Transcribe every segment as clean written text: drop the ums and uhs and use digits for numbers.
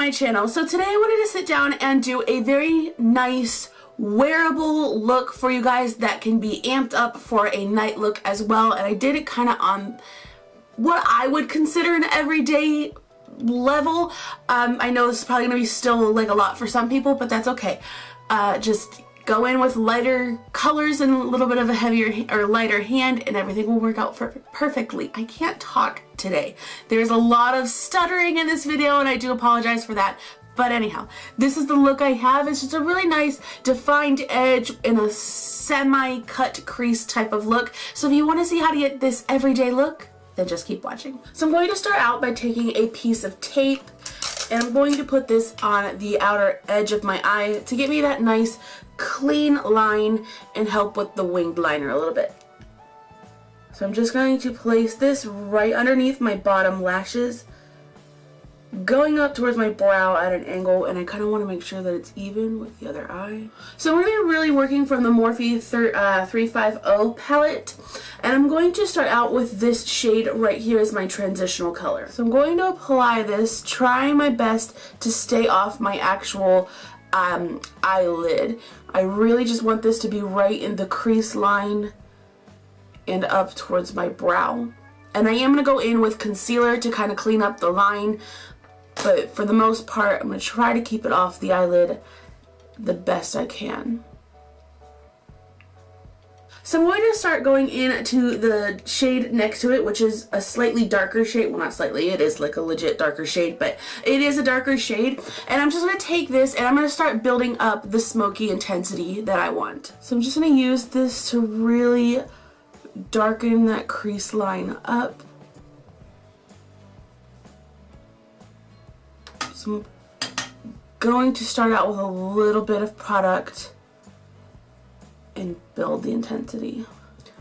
my channel. So today I wanted to sit down and do a very nice wearable look for you guys that can be amped up for a night look as well. And I did it kind of on what I would consider an everyday level. I know this is probably gonna be still like a lot for some people, but that's okay. Just go in with lighter colors and a little bit of a heavier or lighter hand and everything will work out perfectly. I can't talk today. There's a lot of stuttering in this video and I do apologize for that. But anyhow, this is the look I have. It's just a really nice defined edge in a semi-cut crease type of look. So if you want to see how to get this everyday look, then just keep watching. So I'm going to start out by taking a piece of tape and I'm going to put this on the outer edge of my eye to give me that nice clean line and help with the winged liner a little bit. So I'm just going to place this right underneath my bottom lashes, going up towards my brow at an angle, and I kind of want to make sure that it's even with the other eye. So I'm going to be really working from the Morphe 350 palette, and I'm going to start out with this shade right here as my transitional color. So I'm going to apply this, trying my best to stay off my actual eyelid. I really just want this to be right in the crease line and up towards my brow. And I am going to go in with concealer to kind of clean up the line, but for the most part I'm going to try to keep it off the eyelid the best I can. So I'm going to start going into the shade next to it, which is a slightly darker shade. Well, not slightly, it is like a legit darker shade, but it is a darker shade. And I'm just going to take this and I'm going to start building up the smoky intensity that I want. So I'm just going to use this to really darken that crease line up. So I'm going to start out with a little bit of product and build the intensity.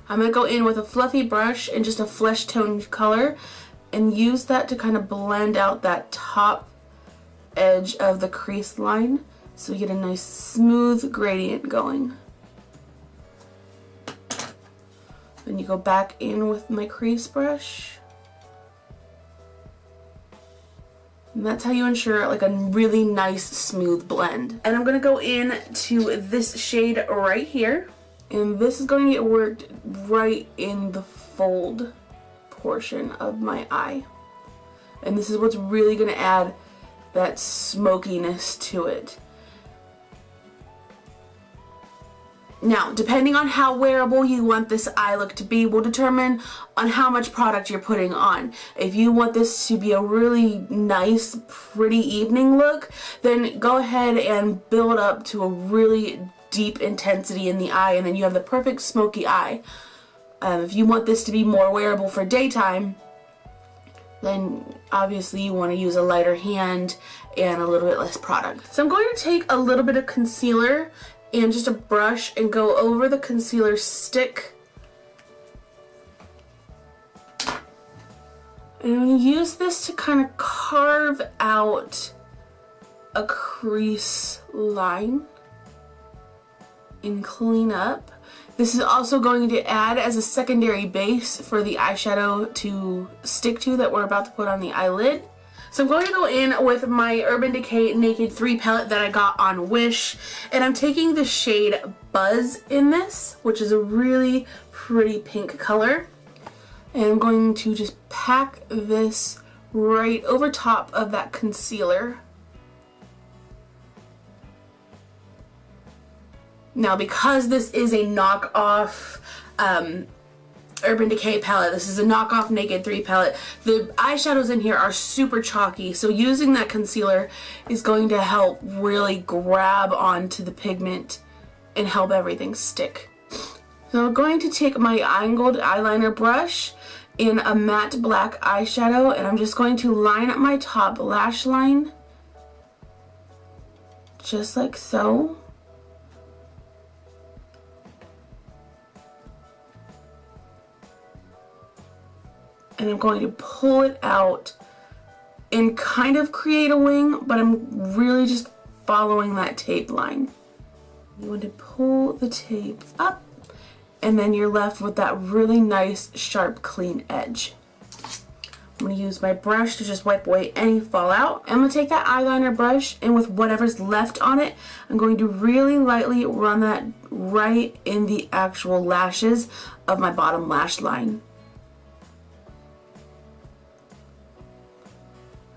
I'm going to go in with a fluffy brush and just a flesh tone color and use that to kind of blend out that top edge of the crease line so you get a nice smooth gradient going. Then you go back in with my crease brush. And that's how you ensure like a really nice smooth blend. And I'm going to go in to this shade right here. And this is going to get worked right in the fold portion of my eye. And this is what's really going to add that smokiness to it. Now, depending on how wearable you want this eye look to be will determine on how much product you're putting on. If you want this to be a really nice, pretty evening look, then go ahead and build up to a really deep intensity in the eye, and then you have the perfect smoky eye. If you want this to be more wearable for daytime, then obviously you want to use a lighter hand and a little bit less product. So I'm going to take a little bit of concealer and just a brush and go over the concealer stick. And I'm going to use this to kind of carve out a crease line and clean up. This is also going to add as a secondary base for the eyeshadow to stick to that we're about to put on the eyelid. So I'm going to go in with my Urban Decay Naked 3 palette that I got on Wish, and I'm taking the shade Buzz in this, which is a really pretty pink color, and I'm going to just pack this right over top of that concealer. Now, because this is a knockoff Urban Decay palette, this is a knockoff Naked 3 palette, the eyeshadows in here are super chalky, so using that concealer is going to help really grab onto the pigment and help everything stick. So I'm going to take my angled eyeliner brush in a matte black eyeshadow, and I'm just going to line up my top lash line just like so. And I'm going to pull it out and kind of create a wing, but I'm really just following that tape line. You want to pull the tape up, and then you're left with that really nice, sharp, clean edge. I'm going to use my brush to just wipe away any fallout. I'm going to take that eyeliner brush, and with whatever's left on it, I'm going to really lightly run that right in the actual lashes of my bottom lash line.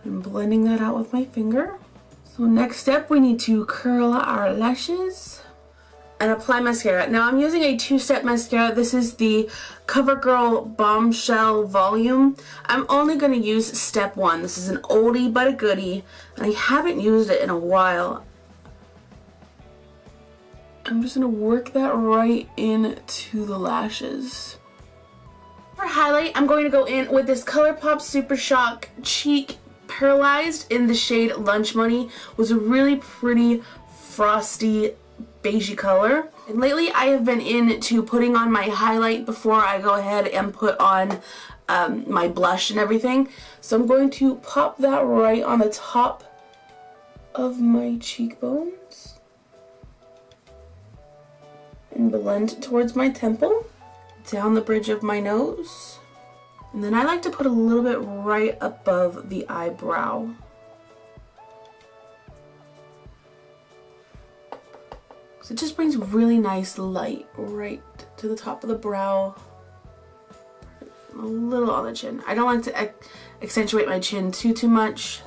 I'm blending that out with my finger. So next step, we need to curl our lashes and apply mascara. Now I'm using a two-step mascara. This is the Covergirl Bombshell Volume. I'm only going to use step one. This is an oldie but a goodie, and I haven't used it in a while. I'm just going to work that right into the lashes. For highlight, I'm going to go in with this Colourpop Super Shock Cheek Pearlized in the shade Lunch Money. It was a really pretty frosty beigey color. And lately I have been into putting on my highlight before I go ahead and put on my blush and everything. So I'm going to pop that right on the top of my cheekbones and blend towards my temple, down the bridge of my nose. And then I like to put a little bit right above the eyebrow. So it just brings really nice light right to the top of the brow. A little on the chin. I don't like to accentuate my chin too much.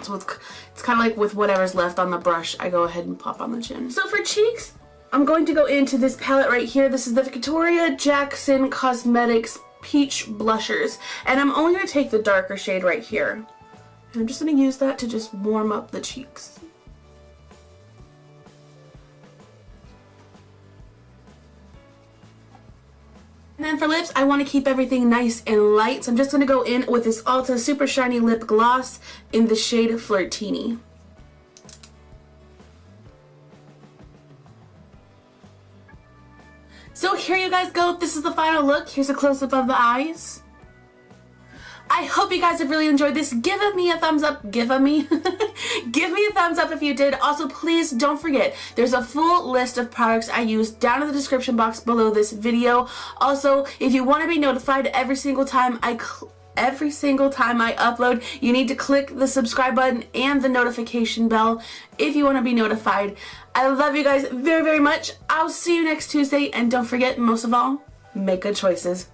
So it's kind of like with whatever's left on the brush, I go ahead and pop on the chin. So for cheeks, I'm going to go into this palette right here. This is the Victoria Jackson Cosmetics Peach Blushers. And I'm only going to take the darker shade right here. And I'm just going to use that to just warm up the cheeks. And then for lips, I want to keep everything nice and light, so I'm just going to go in with this Ulta Super Shiny Lip Gloss in the shade Flirtini. So here you guys go. This is the final look. Here's a close-up of the eyes. I hope you guys have really enjoyed this. Give me a thumbs up. Give me a thumbs up if you did. Also, please don't forget, there's a full list of products I use down in the description box below this video. Also, if you want to be notified every single time I upload, you need to click the subscribe button and the notification bell if you want to be notified. I love you guys very, very much. I'll see you next Tuesday, and don't forget, most of all, make good choices.